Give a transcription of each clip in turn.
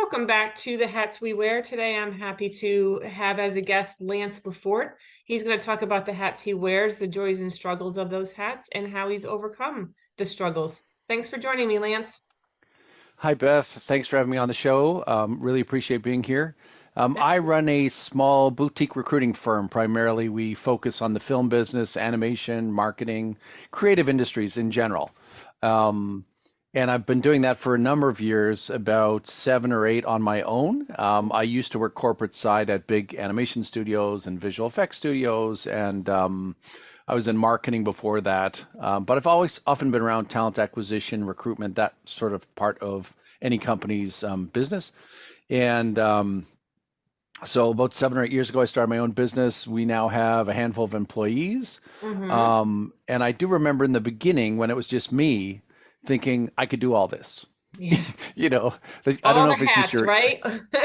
Welcome back to the Hats We Wear. Today, I'm happy to have as a guest Lance LeFort. He's going to talk about the hats he wears, the joys and struggles of those hats, and how he's overcome the struggles. Thanks for joining me, Lance. Hi, Beth. Thanks for having me on the show. Really appreciate being here. I run a small boutique recruiting firm. Primarily, we focus on the film business, animation, marketing, creative industries in general. Um, and I've been doing that for a number of years, about 7 or 8 on my own. I used to work corporate side at big animation studios and visual effects studios, and I was in marketing before that. But I've always often been around talent acquisition, recruitment, that sort of part of any company's business. And so about 7 or 8 years ago, I started my own business. We now have a handful of employees. Mm-hmm. And I do remember in the beginning when it was just me thinking I could do all this. Yeah. You know, I don't All know the if it's just hats, your, right?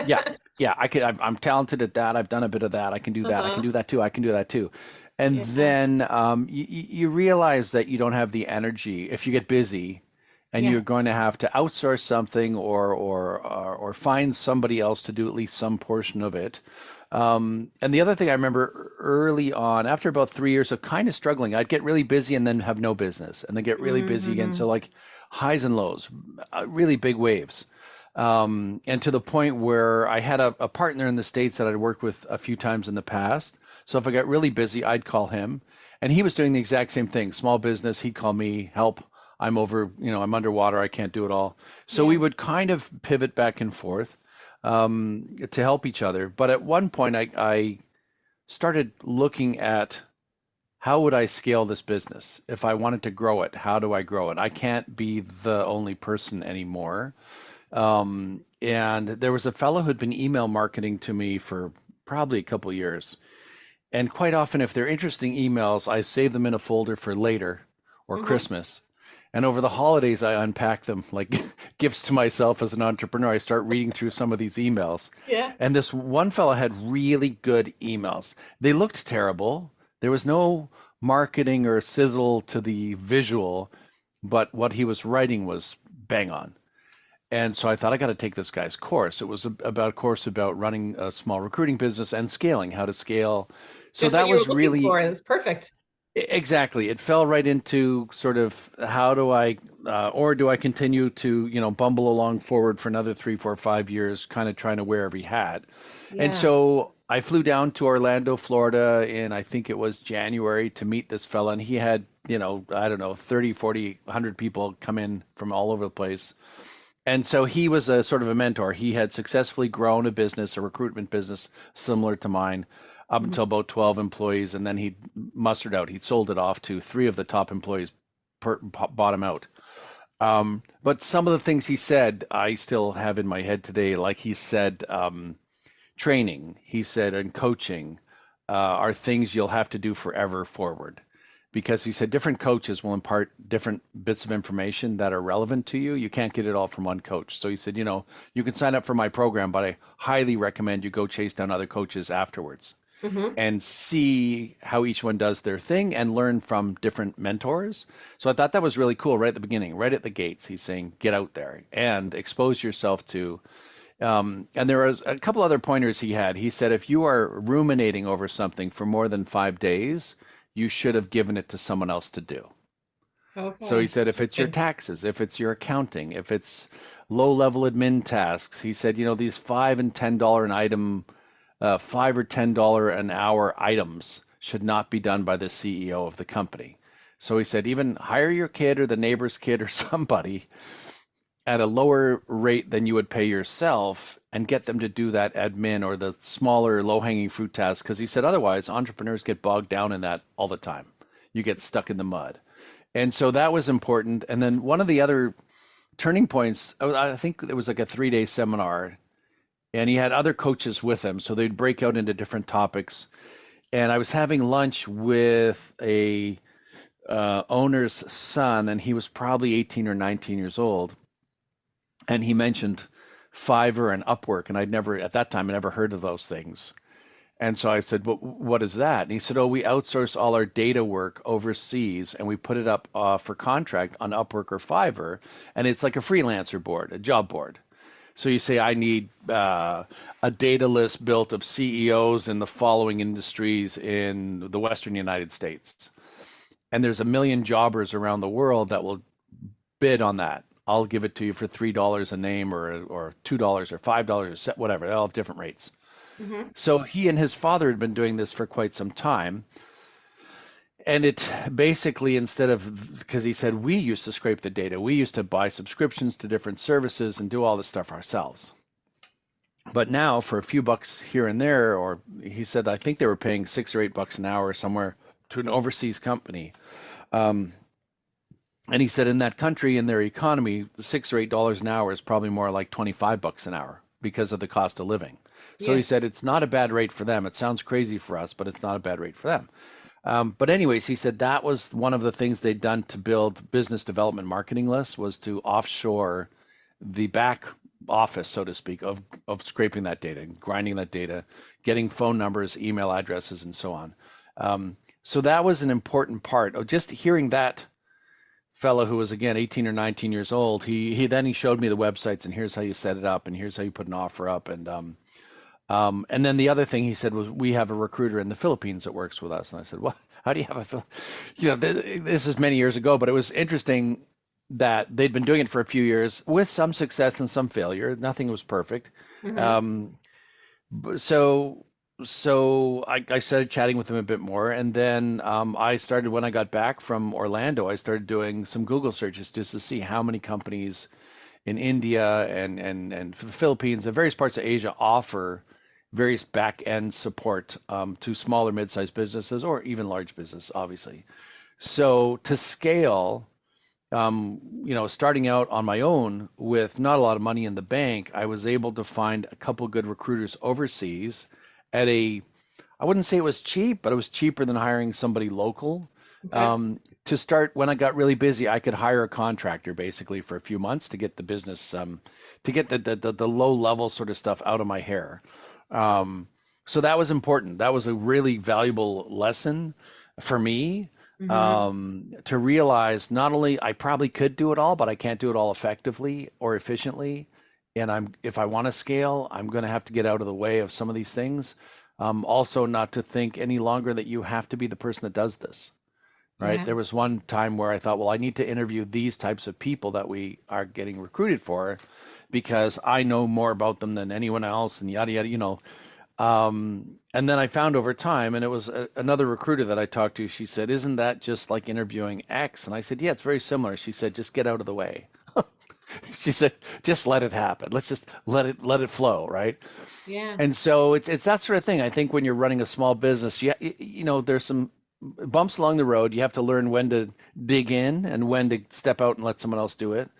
yeah, yeah, I could, I'm talented at that. I've done a bit of that. I can do that. I can Uh-huh. do that too. I can do that too. And Yeah. then you realize that you don't have the energy if you get busy and Yeah. you're going to have to outsource something or find somebody else to do at least some portion of it. And the other thing I remember early on, after about 3 years of kind of struggling, I'd get really busy and then have no business, and then get really busy again. Mm-hmm. So like highs and lows, really big waves. And to the point where I had a partner in the States that I'd worked with a few times in the past. So if I got really busy, I'd call him. And he was doing the exact same thing. Small business, he'd call me, help. I'm over, I'm underwater. I can't do it all. So we Yeah. would kind of pivot back and forth to help each other. But at one point, I started looking at how would I scale this business if I wanted to grow it? How do I grow it? I can't be the only person anymore. And there was a fellow who'd been email marketing to me for probably a couple of years. And quite often, if they're interesting emails, I save them in a folder for later or Mm-hmm. Christmas. And over the holidays, I unpack them like gifts to myself as an entrepreneur. I start reading through some of these emails. Yeah. And this one fellow had really good emails. They looked terrible. There was no marketing or sizzle to the visual, but what he was writing was bang on. And so I thought I got to take this guy's course. It was about a course about running a small recruiting business and scaling, how to scale. So Just what that you were was looking really for. It was perfect. exactly. It fell right into sort of how do I, or do I continue to, bumble along forward for another 3, 4, 5 years, kind of trying to wear every hat. And Yeah. so I flew down to Orlando, Florida, in I think it was January to meet this fella, and he had, I don't know, 30, 40, 100 people come in from all over the place. And so he was a sort of a mentor. He had successfully grown a business, a recruitment business similar to mine, up Mhm. until about 12 employees, and then he mustered out. He sold it off to 3 of the top employees, bought him out. But some of the things he said, I still have in my head today. Like he said, training, he said, and coaching are things you'll have to do forever forward. Because he said different coaches will impart different bits of information that are relevant to you. You can't get it all from one coach. So he said, you can sign up for my program, but I highly recommend you go chase down other coaches afterwards Mhm. and see how each one does their thing and learn from different mentors. So I thought that was really cool right at the beginning, right at the gates. He's saying, get out there and expose yourself to and there was a couple other pointers he had. He said if you are ruminating over something for more than 5 days, you should have given it to someone else to do. So he Okay. said if it's your Interesting. taxes, if it's your accounting, if it's low-level admin tasks, he said, these $5 and $10 an item, $5 or $10 an hour items should not be done by the CEO of the company. So he said, even hire your kid or the neighbor's kid or somebody at a lower rate than you would pay yourself and get them to do that admin or the smaller low-hanging fruit tasks because he said otherwise entrepreneurs get bogged down in that all the time. You get stuck in the mud. And so that was important. And then one of the other turning points, I think it was like a 3-day seminar, and he had other coaches with him. So they'd break out into different topics. And I was having lunch with a owner's son, and he was probably 18 or 19 years old. And he mentioned Fiverr and Upwork, and I'd never at that time I never heard of those things. And so I said, "Well, what is that?" And he said, "Oh, we outsource all our data work overseas, and we put it up for contract on Upwork or Fiverr, and it's like a freelancer board, a job board. So you say, I need a data list built of CEOs in the following industries in the Western United States. And there's a million jobbers around the world that will bid on that. I'll give it to you for $3 a name, or $2 or $5 or whatever. They all have different rates. Hmm. So he and his father had been doing this for quite some time. And it basically, instead of, because he said we used to scrape the data, we used to buy subscriptions to different services and do all this stuff ourselves. But now for a few bucks here and there, or he said, I think they were paying $6 or $8 an hour somewhere to an overseas company. Um, and he said in that country, in their economy, $6 or $8 an hour is probably more like $25 an hour because of the cost of living. So he Yeah. said it's not a bad rate for them. It sounds crazy for us, but it's not a bad rate for them. But anyways, he said that was one of the things they'd done to build business development marketing lists, was to offshore the back office, so to speak, of scraping that data, grinding that data, getting phone numbers, email addresses, and so on. So that was an important part of just hearing that fellow, who was again 18 or 19 years old. He showed me the websites, and here's how you set it up, and here's how you put an offer up, and then the other thing he said was, we have a recruiter in the Philippines that works with us. And I said, well, how do you have this is many years ago, but it was interesting that they'd been doing it for a few years with some success and some failure. Nothing was perfect. Hmm. Um, so I started chatting with him a bit more, and then I started, when I got back from Orlando, I started doing some Google searches just to see how many companies in India and the Philippines and various parts of Asia offer various back end support to smaller, mid-sized businesses or even large business, obviously. So to scale, starting out on my own with not a lot of money in the bank, I was able to find a couple good recruiters overseas at I wouldn't say it was cheap, but it was cheaper than hiring somebody local. Okay. To start, when I got really busy, I could hire a contractor basically for a few months to get the business, to get the low level sort of stuff out of my hair. Um, so that was important. That was a really valuable lesson for me, Hmm. to realize not only I probably could do it all, but I can't do it all effectively or efficiently. And if I want to scale, I'm going to have to get out of the way of some of these things. Also, not to think any longer that you have to be the person that does this, right? Yeah. There was one time where I thought, well, I need to interview these types of people that we are getting recruited for because I know more about them than anyone else, and yada yada. And then I found over time, and it was another recruiter that I talked to. She said, "Isn't that just like interviewing X?" And I said, "Yeah, it's very similar." She said, "Just get out of the way." She said, "Just let it happen. Let's just let it flow, right?" Yeah. And so it's that sort of thing. I think when you're running a small business, there's some bumps along the road. You have to learn when to dig in and when to step out and let someone else do it.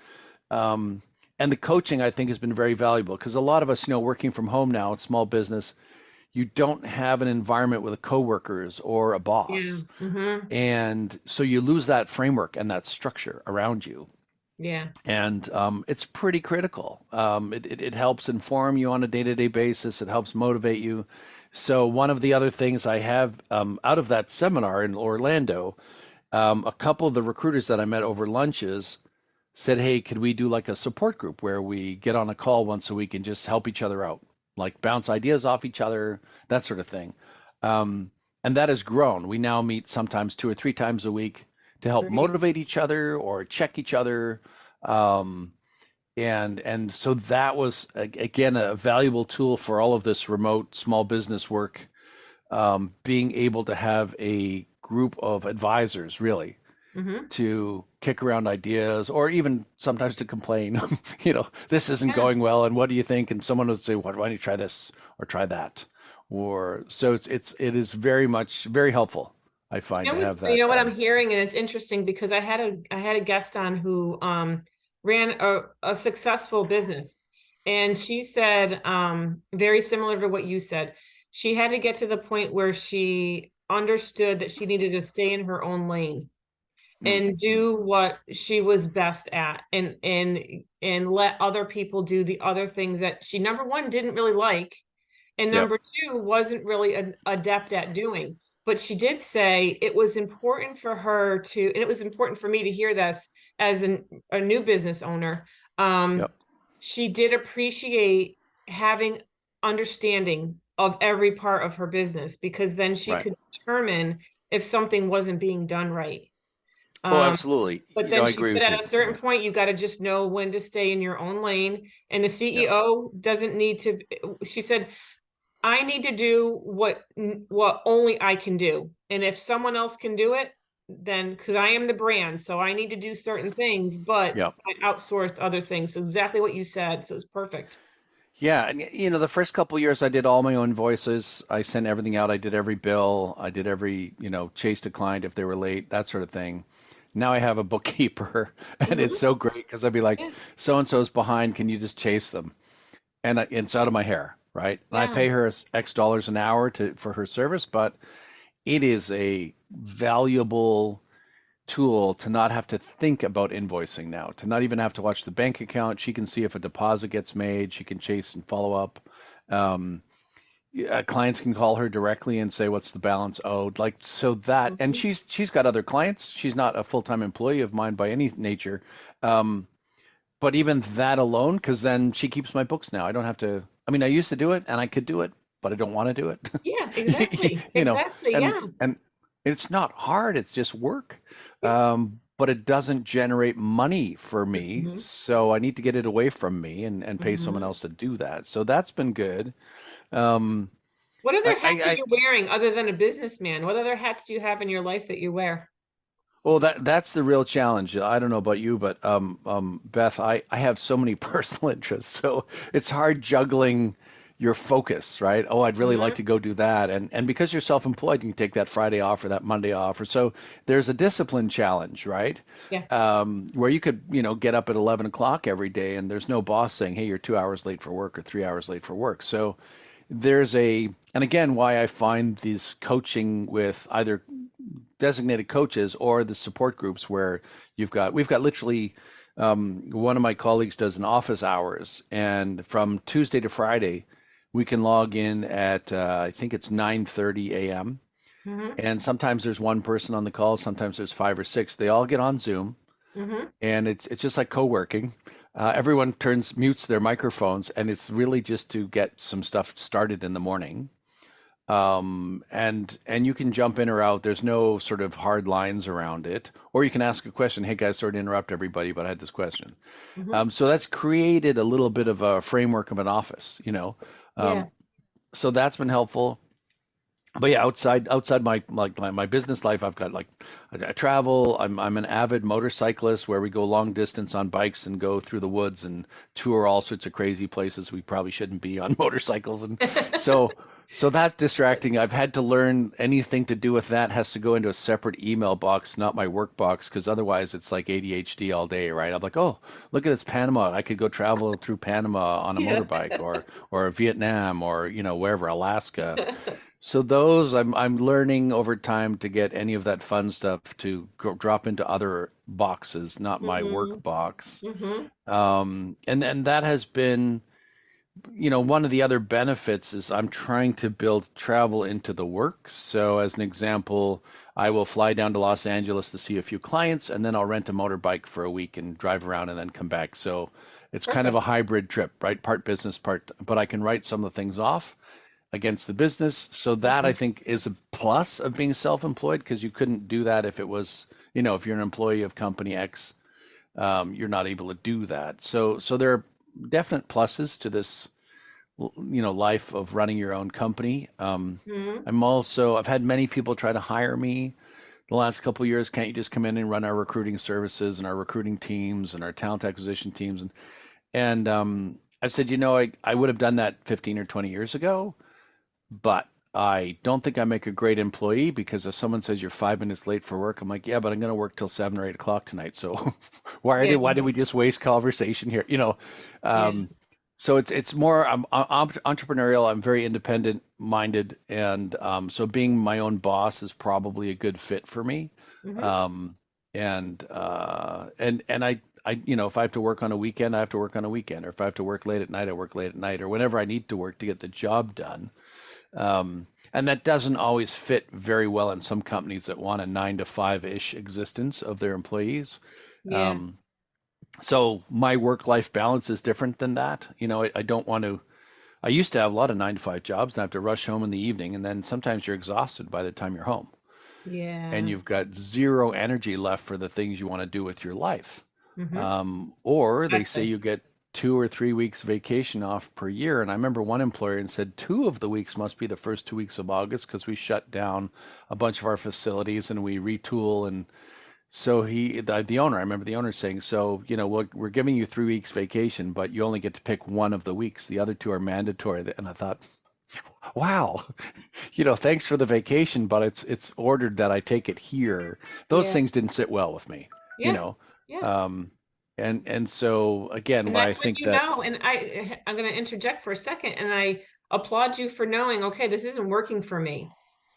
Um, and the coaching, I think, has been very valuable because a lot of us, working from home now, small business, you don't have an environment with coworkers or a Yeah. boss. Hmm. And so you lose that framework and that structure around you. Yeah. And it's pretty critical. It helps inform you on a day-to-day basis. It helps motivate you. So one of the other things I have out of that seminar in Orlando, a couple of the recruiters that I met over lunches said, "Hey, could we do like a support group where we get on a call once a week and just help each other out, like bounce ideas off each other, that sort of thing." And that has grown. We now meet sometimes 2 or 3 times a week to help Great. motivate each other or check each other. Um, and so that was again a valuable tool for all of this remote small business work, being able to have a group of advisors really Hmm. to kick around ideas or even sometimes to complain, this isn't Yeah. going well and what do you think? And someone would say, why don't you try this or try that? Or so it is very much very helpful, I find, to have You know that. what I'm hearing, and it's interesting because I had a guest on who ran a successful business, and she said very similar to what you said. She had to get to the point where she understood that she needed to stay in her own lane Mm, and mm, do what she was best at, and let other people do the other things that she, number one, didn't really like, and yep, number two, wasn't really adept at doing. But she did say it was important for her to, and it was important for me to hear this as a new business owner. Um, yep, she did appreciate having understanding of every part of her business because then she Right. could determine if something wasn't being done right. Oh, Um, absolutely. but then I she agree said with you. at a certain Yeah. point, you got to just know when to stay in your own lane. And the Yeah. CEO doesn't need to, she said, I need to do what only I can do. And if someone else can do it, then because I am the brand, so I need to do certain things, but Yeah. I outsource other things. So exactly what you said. So it's perfect. Yeah, and the first couple years I did all my own voices. I sent everything out. I did every bill. I did every, chased a client if they were late, that sort of thing. Now I have a bookkeeper, and it's Hmm. so great because I'd be like, Yeah. so and so's behind. Can you just chase them? And it's out of my hair, right? And I Yeah. pay her X dollars an hour for her service, but it is a valuable tool to not have to think about invoicing now, to not even have to watch the bank account. She can see if a deposit gets made. She can chase and follow up. Um, yeah, clients can call her directly and say what's the balance owed. Like so that, and Hmm. she's got other clients. She's not a full-time employee of mine by any nature. Um, but even that alone, because then she keeps my books now. I don't have to. I mean, I used to do it, and I could do it, but I don't want to do Yeah, it. exactly. You know, Exactly. and Yeah. and it's not hard. It's just work. Yeah. But it doesn't generate money for me, Hmm. so I need to get it away from me and pay someone Hmm. else to do that. So that's been good. Um, What other hats are I you wearing other than a businessman? What other hats do you have in your life that you wear? Well, that's the real challenge. I don't know about you, but Beth, I have so many personal interests, so it's hard juggling your focus, right? Oh, I'd really like Hmm. to go do that, and because you're self-employed, you can take that Friday off or that Monday off, or so there's a discipline challenge, right? Yeah. Where you could, get up at 11 o'clock every day, and there's no boss saying, "Hey, you're 2 hours late for work or 3 hours late for work." So there's and again, why I find these coaching with either designated coaches or the support groups where we've got literally one of my colleagues does an office hours, and from Tuesday to Friday we can log in at I think it's 9:30 a.m. Hmm. and sometimes there's one person on the call, sometimes there's five or six. They all get on Zoom, Hmm. and it's just like co-working. Everyone mutes their microphones, and it's really just to get some stuff started in the morning. And you can jump in or out. There's no sort of hard lines around it. Or you can ask a question. Hey guys, sorry to interrupt everybody, but I had this question. Hmm. So that's created a little bit of a framework of an office. Yeah. Um, so that's been helpful. But yeah, outside my business life, I've got like I travel. I'm an avid motorcyclist where we go long distance on bikes and go through the woods and tour all sorts of crazy places we probably shouldn't be on motorcycles. And so so that's distracting. I've had to learn anything to do with that has to go into a separate email box, not my work box, because otherwise it's like ADHD all day, right? I'm like, oh, look at this Panama. I could go travel through Panama on a Yeah. motorbike or Vietnam or wherever, Alaska. So those I'm learning over time to get any of that fun stuff to drop into other boxes, not my Hmm. work box. Hmm. And that has been, one of the other benefits is I'm trying to build travel into the work. So as an example, I will fly down to Los Angeles to see a few clients, and then I'll rent a motorbike for a week and drive around and then come back. So it's kind of a Perfect. hybrid trip, right? Part business, but I can write some of the things off against the business. So that I Hmm. think is a plus of being self-employed because you couldn't do that if it was, if you're an employee of company X, you're not able to do that. So there are definite pluses to this, life of running your own company. Hmm. I've had many people try to hire me the last couple of years. Can't you just come in and run our recruiting services and our recruiting teams and our talent acquisition teams? And I've said, I would have done that 15 or 20 years ago, but I don't think I make a great employee because if someone says you're 5 minutes late for work, I'm like, yeah, but I'm going to work till 7 or 8 o'clock tonight. So Yeah. why did we just waste conversation here? Yeah. Um, so it's more I'm entrepreneurial. I'm very independent minded, and so being my own boss is probably a good fit for me. Hmm. Um, and I if I have to work on a weekend, I have to work on a weekend, or if I have to work late at night, I work late at night, or whenever I need to work to get the job done. And that doesn't always fit very well in some companies that want a 9 to 5-ish existence of their employees. Yeah. Um, So my work-life balance is different than that. I don't want to. I used to have a lot of 9 to 5 jobs and I have to rush home in the evening, and then sometimes you're exhausted by the time you're home, and Yeah. you've got zero energy left for the things you want to do with your life. Mm-hmm. Or they say Exactly. you get 2 or 3 weeks vacation off per year. And I remember one employer and said 2 of the weeks must be the first 2 weeks of August because we shut down a bunch of our facilities and we retool. And so the owner, I remember the owner saying, so, we're giving you 3 weeks vacation, but you only get to pick one of the weeks. The other two are mandatory. And I thought, wow, thanks for the vacation, but it's ordered that I take it here. Those Yeah. things didn't sit well with me, you Yeah. know. Yeah. Um, and so again, And why I that's when think you that know, and I'm going to interject for a second, and I applaud you for knowing, okay, this isn't working for me.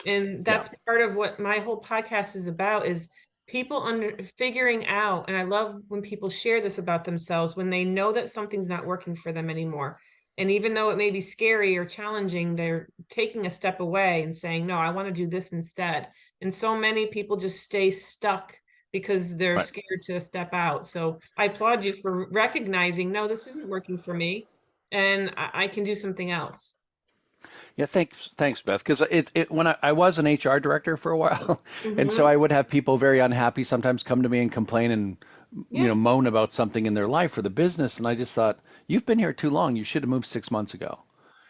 And yeah, that's part of what my whole podcast is about is people under figuring out, and I love when people share this about themselves when they know that something's not working for them anymore. And even though it may be scary or challenging, they're taking a step away and saying, no, I want to do this instead. And so many people just stay stuck because they're right. scared to step out. So I applaud you for recognizing, no, this isn't working for me, and I can do something else. Yeah, thanks, Beth. Because when I was an HR director for a while, and so Mm-hmm. I would have people very unhappy sometimes come to me and complain and Yeah. moan about something in their life or the business, and I just thought, you've been here too long. You should have moved 6 months ago.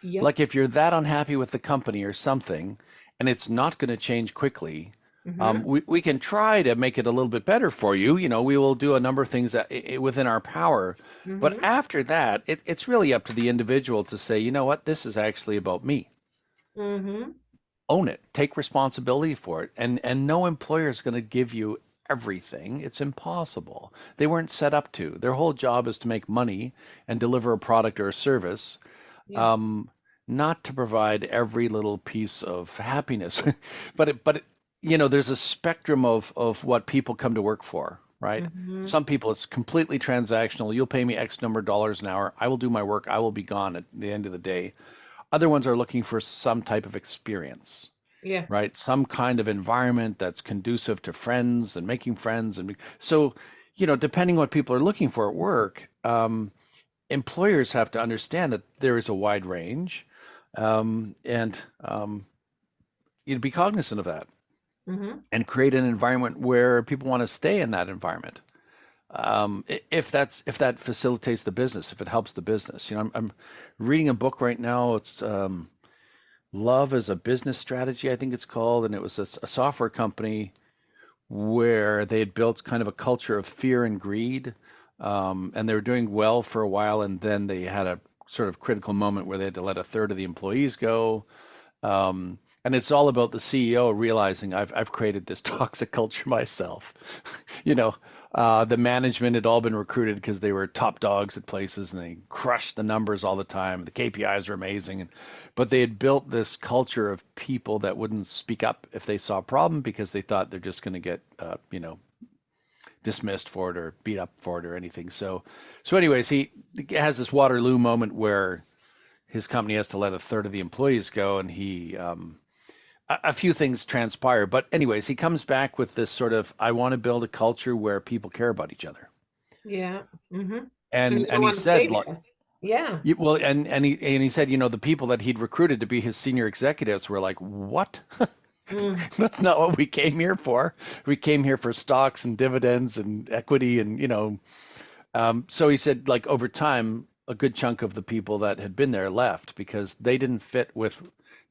Yep. Like if you're that unhappy with the company or something, and it's not going to change quickly, Mm-hmm. we can try to make it a little bit better for you. We will do a number of things that within our power. But Mm-hmm. after that, it's really up to the individual to say, you know what, this is actually about me. Mm-hmm. Own it, take responsibility for it, and no employer is going to give you everything. It's impossible. They weren't set up to. Their whole job is to make money and deliver a product or a service, Yeah. um, not to provide every little piece of happiness. But there's a spectrum of what people come to work for, right? Mm-hmm. Some people it's completely transactional. You'll pay me X number of dollars an hour. I will do my work. I will be gone at the end of the day. Other ones are looking for some type of experience, Yeah. right? Some kind of environment that's conducive to friends and making friends. And so, depending what people are looking for at work, employers have to understand that there is a wide range, and you'd be cognizant of that Mm-hmm. and create an environment where people want to stay in that environment. If that facilitates the business, if it helps the business. I'm reading a book right now. It's Love as a Business Strategy, I think it's called, and it was a software company where they had built kind of a culture of fear and greed, and they were doing well for a while, and then they had a sort of critical moment where they had to let a third of the employees go. And it's all about the CEO realizing I've created this toxic culture myself. you know, the management had all been recruited because they were top dogs at places and they crushed the numbers all the time. The KPIs were amazing, but they had built this culture of people that wouldn't speak up if they saw a problem because they thought they're just going to get, dismissed for it or beat up for it or anything. So anyways, he has this Waterloo moment where his company has to let a third of the employees go, and a few things transpire. But anyways, he comes back with this sort of, I want to build a culture where people care about each other. Yeah. Mm-hmm. And And you don't and he want to stay said like, there. Yeah. well, and he said, the people that he'd recruited to be his senior executives were like, what? Mm. That's not what we came here for. We came here for stocks and dividends and equity and so he said like over time a good chunk of the people that had been there left because they didn't fit with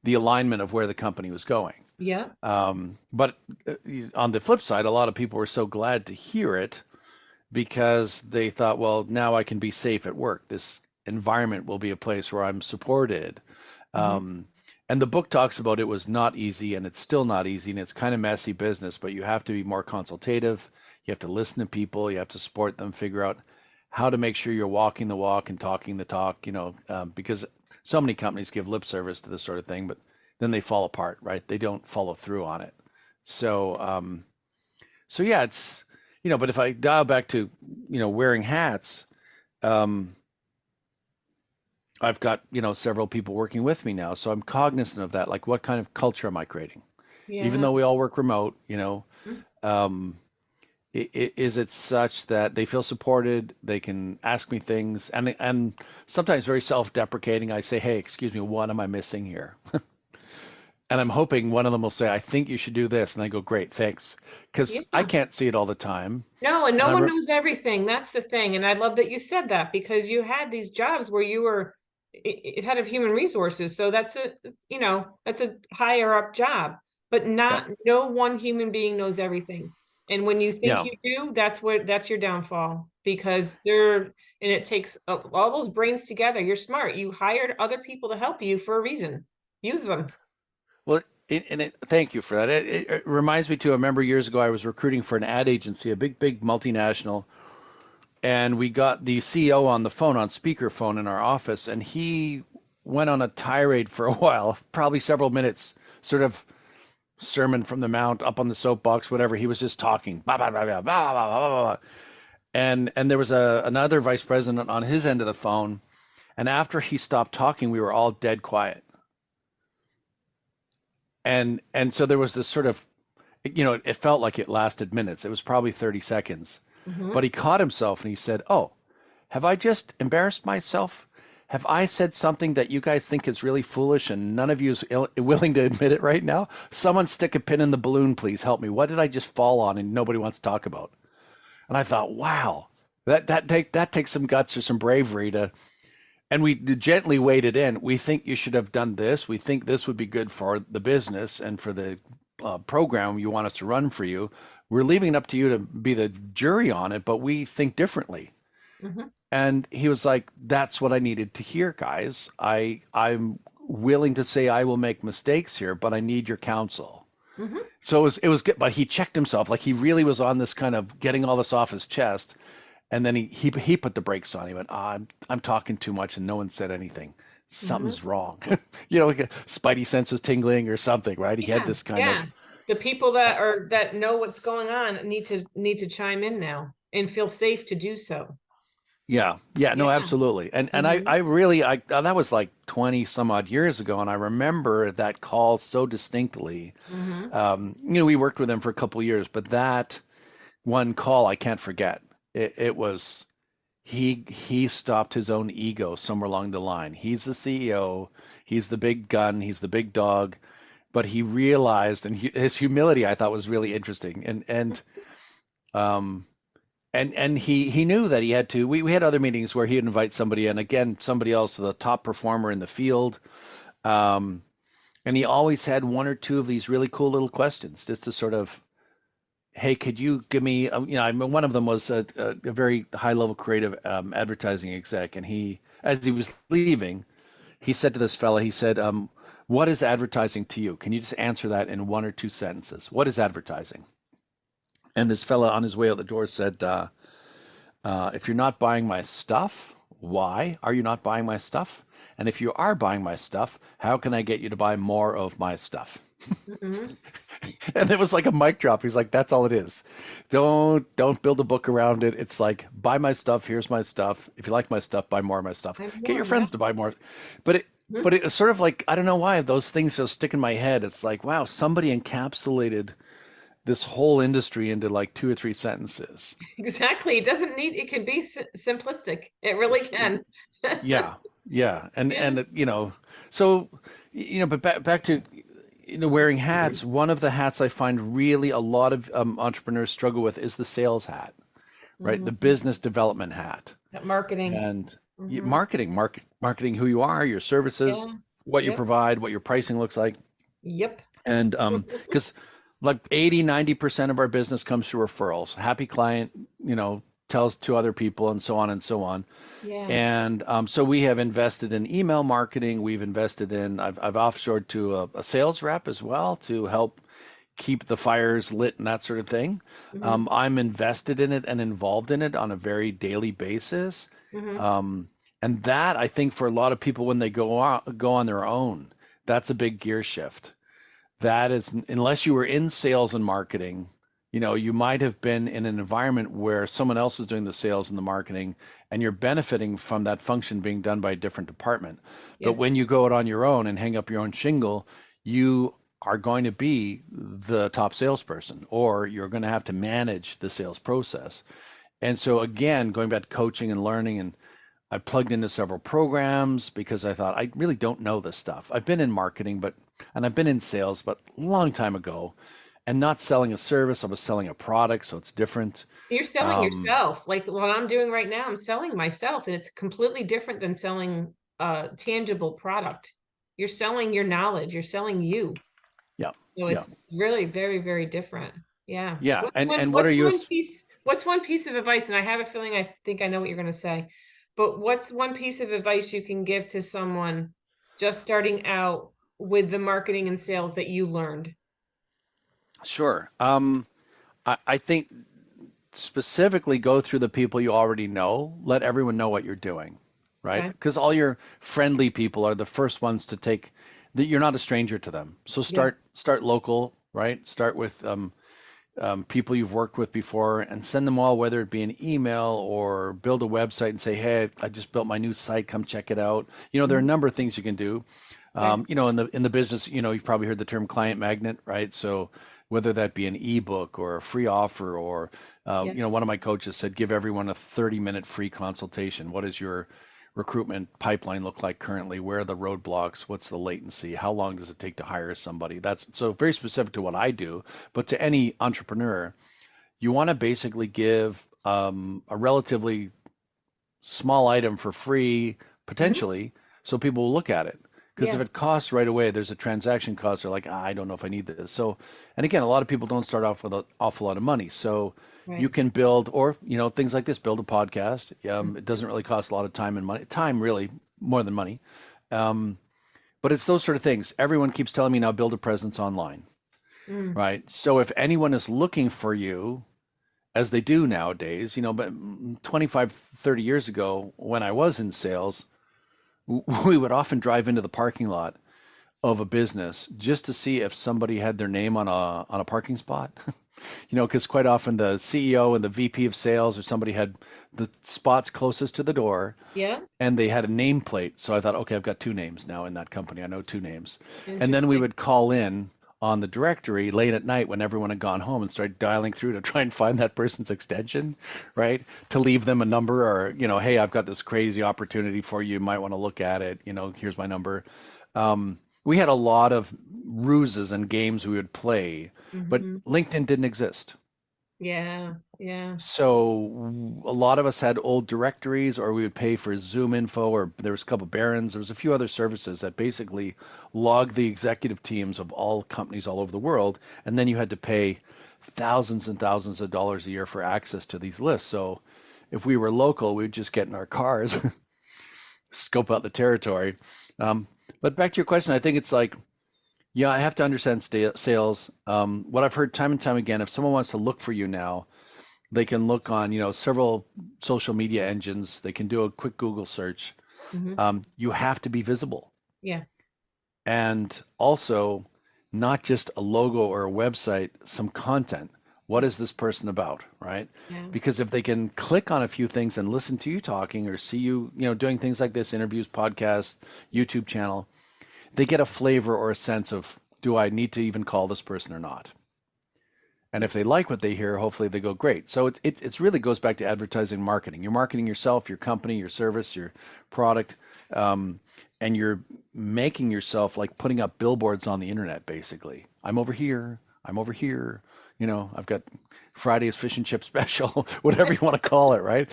the alignment of where the company was going. Yeah. But on the flip side, a lot of people were so glad to hear it because they thought, well, now I can be safe at work. This environment will be a place where I'm supported. Mm-hmm. Um, and the book talks about it was not easy and it's still not easy and it's kind of messy business, but you have to be more consultative. You have to listen to people. You have to support them, figure out how to make sure you're walking the walk and talking the talk, because so many companies give lip service to this sort of thing, but then they fall apart, right? They don't follow through on it. So yeah, but if I dial back to, wearing hats, um, I've got, several people working with me now. So I'm cognizant of that. Like, what kind of culture am I creating? Even Yeah. though we all work remote, um, Is it such that they feel supported? They can ask me things, and sometimes very self-deprecating. I say, "Hey, excuse me, what am I missing here?" And I'm hoping one of them will say, "I think you should do this," and I go, "Great, thanks," because I Yeah. can't see it all the time. No, and And no I one re knows everything. That's the thing. And I love that you said that because you had these jobs where you were head of human resources. So that's that's a higher up job, but yeah, not no one human being knows everything. And when you think yeah. you do, that's your downfall because and it takes all those brains together. You're smart. You hired other people to help you for a reason. Use them. Well, thank you for that. It reminds me too. I remember years ago I was recruiting for an ad agency, a big multinational, and we got the CEO on the phone on speakerphone in our office, and he went on a tirade for a while, probably several minutes, sort of sermon from the mount, up on the soapbox, whatever. He was just talking, blah blah blah blah blah blah blah blah. And there was another vice president on his end of the phone, and after he stopped talking, we were all dead quiet. And so there was this sort of, it felt like it lasted minutes. It was probably 30 seconds. But Hmm. he caught himself and he said, "Oh, have I just embarrassed myself? Have I said something that you guys think is really foolish and none of you is willing to admit it right now? Someone stick a pin in the balloon, please help me. What did I just fall on and nobody wants to talk about?" And I thought, wow, that takes some guts or some bravery to. And we gently waded in. We think you should have done this. We think this would be good for the business and for the program you want us to run for you. We're leaving it up to you to be the jury on it, but we think differently. Hmm. And he was like, "That's what I needed to hear, guys. I'm willing to say I will make mistakes here, but I need your counsel." Hmm. So it was good, but he checked himself. Like he really was on this kind of getting all this off his chest. And then he put the brakes on. He went, I'm talking too much and no one said anything. Hmm. Something's wrong." Like a spidey sense was tingling or something, right? He had Yeah, this kind yeah. of, The people that know what's going on need to chime in now and feel safe to do so. yeah, yeah, no, Yeah. absolutely. And I Hmm. really, that was like 20 some odd years ago. And I remember that call so distinctly. Hmm. We worked with him for a couple of years, but that one call I can't forget. It was, he stopped his own ego somewhere along the line. He's the CEO, he's the big gun, he's the big dog, but he realized, and his humility I thought was really interesting, um and he knew that he had to. We had other meetings where he'd invite somebody in, again, somebody else, the top performer in the field, um, and he always had one or two of these really cool little questions just to sort of, "Hey, could you give me," I mean, one of them was a very high level creative advertising exec, and as he was leaving, he said to this fella, he said, "What is advertising to you? Can you just answer that in one or two sentences? What is advertising?" And this fella on his way out the door said, "If you're not buying my stuff, why are you not buying my stuff? And if you are buying my stuff, how can I get you to buy more of my stuff?" Hmm. And it was like a mic drop. He's like, "That's all it is. Don't build a book around it. It's like, buy my stuff. Here's my stuff. If you like my stuff, buy more of my stuff. I'm Get more. your Yeah. friends to buy more." But it Mhm. but it was sort of like, I don't know why those things just stick in my head. It's like, wow, somebody encapsulated this whole industry into like two or three sentences. Exactly. It doesn't need. It can be simplistic. It really can. Yeah, yeah, Yeah. so but back to wearing hats. One of the hats I find really a lot of entrepreneurs struggle with is the sales hat, right? The Hmm. business development hat, That marketing. and Hmm. marketing who you are, your services, Yeah. what you Yep. provide, what your pricing looks like, Yep. and because like 80-90% of our business comes through referrals. Happy client, tells to other people, and so on and so on. Yeah. And so we have invested in email marketing. We've invested in, I've offshored to a sales rep as well to help keep the fires lit and that sort of thing. Hmm. I'm invested in it and involved in it on a very daily basis. Hmm. Um, and that, I think, for a lot of people when they go on their own, that's a big gear shift. That is, unless you were in sales and marketing, you might have been in an environment where someone else is doing the sales and the marketing, and you're benefiting from that function being done by a different department. But Yeah. when you go out on your own and hang up your own shingle, you are going to be the top salesperson, or you're going to have to manage the sales process. And so again, going back to coaching and learning, and I plugged into several programs because I thought I really don't know this stuff. I've been in marketing, and I've been in sales, but a long time ago, and not selling a service. I was selling a product, so it's different. You're selling Um, yourself. Like what I'm doing right now, I'm selling myself, and it's completely different than selling a tangible product. You're selling your knowledge, you're selling you. yeah, So yeah, it's really very, very different. Yeah. yeah. What's And what are what's you? what's one piece of advice? And I have a feeling I think I know what you're gonna say, but what's one piece of advice you can give to someone just starting out with the marketing and sales that you learned? Sure. I think specifically go through the people you already know. Let everyone know what you're doing, right? Okay. Because all your friendly people are the first ones to take that you're not a stranger to them. So Yeah. start local, right? Start with people you've worked with before and send them all, whether it be an email or build a website and say, hey, I just built my new site, come check it out. There are a Mhm. number of things you can do. Okay. In the business, you've probably heard the term client magnet, right? So whether that be an ebook or a free offer, or Yeah. one of my coaches said, give everyone a 30-minute free consultation. What does your recruitment pipeline look like currently? Where are the roadblocks? What's the latency? How long does it take to hire somebody? That's so very specific to what I do, but to any entrepreneur, you want to basically give a relatively small item for free, Mhm. potentially, so people will look at it. Because if Yeah. it costs right away, there's a transaction cost. They're like, I don't know if I need this. So, and again, a lot of people don't start off with an awful lot of money. So you Right. can build, or, things like this, build a podcast. Mm. It doesn't really cost a lot of time and money. Time really more than money. Um, but it's those sort of things. Everyone keeps telling me now, build a presence online, Mm. right? So if anyone is looking for you, as they do nowadays, but 25, 30 years ago when I was in sales, we would often drive into the parking lot of a business just to see if somebody had their name on a parking spot. Because quite often the CEO and the VP of sales or somebody had the spots closest to the door, Yeah. and they had a nameplate. So I thought, okay, I've got two names now in that company. I know two names. And then we Interesting. would call in on the directory late at night when everyone had gone home and start dialing through to try and find that person's extension, right? To leave them a number, or, hey, I've got this crazy opportunity for you. You might want to look at it. Here's my number. We had a lot of ruses and games we would play, but Hmm. LinkedIn didn't exist. Yeah. Yeah. So a lot of us had old directories, or we would pay for Zoom info, or there was a couple of Barons. There was a few other services that basically logged the executive teams of all companies all over the world, and then you had to pay thousands and thousands of dollars a year for access to these lists. So if we were local, we'd just get in our cars, scope out the territory. Um, but back to your question, I think it's like, yeah, I have to understand sales. What I've heard time and time again, if someone wants to look for you now, they can look on, several social media engines. They can do a quick Google search. Hmm. You have to be visible, Yeah. and also not just a logo or a website, some content. What is this person about, right? Yeah. Because if they can click on a few things and listen to you talking, or see you, doing things like this, interviews, podcasts, YouTube channel, they get a flavor or a sense of, do I need to even call this person or not? And Yeah. if they like what they hear, hopefully they go, great. So it's really goes back to advertising, marketing. You're marketing yourself, your company, your service, your product, um, and you're making yourself like putting up billboards on the internet, basically. I'm over here. I'm over here. I've got Friday's fish and chip special, whatever you want to call it, right?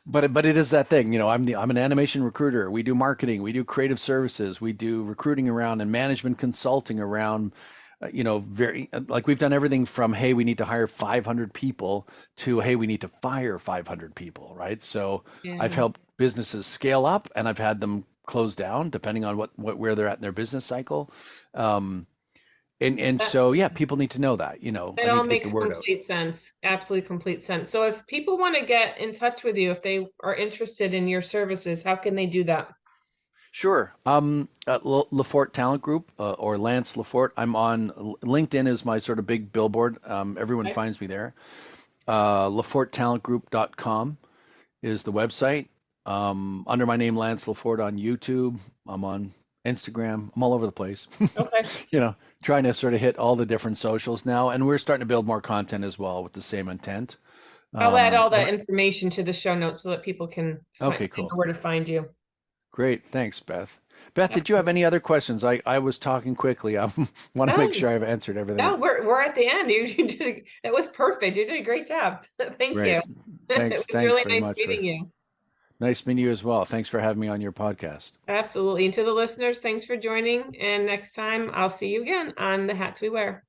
But it is that thing. I'm an animation recruiter. We do marketing. We do creative services. We do recruiting around and management consulting around very like we've done everything from, hey, we need to hire 500 people, to, hey, we need to fire 500 people, right? So I've Yeah. helped businesses scale up, and I've had them close down depending on what where they're at in their business cycle. Um, and That so yeah, people need to know that, that I need all to get the makes word out. complete sense. Absolutely complete sense. So if people want to get in touch with you, if they are interested in your services, how can they do that? Sure. At LeFort Talent Group, or Lance LeFort. I'm on LinkedIn is my sort of big billboard. Everyone Okay. finds me there. LeFortTalentGroup.com is the website. Under my name, Lance LeFort, on YouTube. I'm on. Instagram. I'm all over the place. Okay. You know, trying to sort of hit all the different socials now, and we're starting to build more content as well with the same intent. I'll add all that But information to the show notes so that people can find okay, know cool. where to find you. Great. Thanks, Beth. Beth, did you have any other questions? I was talking quickly. I want to make No, sure I've answered everything. no, we're at the end. You did that was perfect. You did a great job. Thank Great. you. It Thanks. was Thanks really very nice much for meeting you. nice meeting you as well. Thanks for having me on your podcast. Absolutely. And to the listeners, thanks for joining. And next time I'll see you again on the Hats We Wear.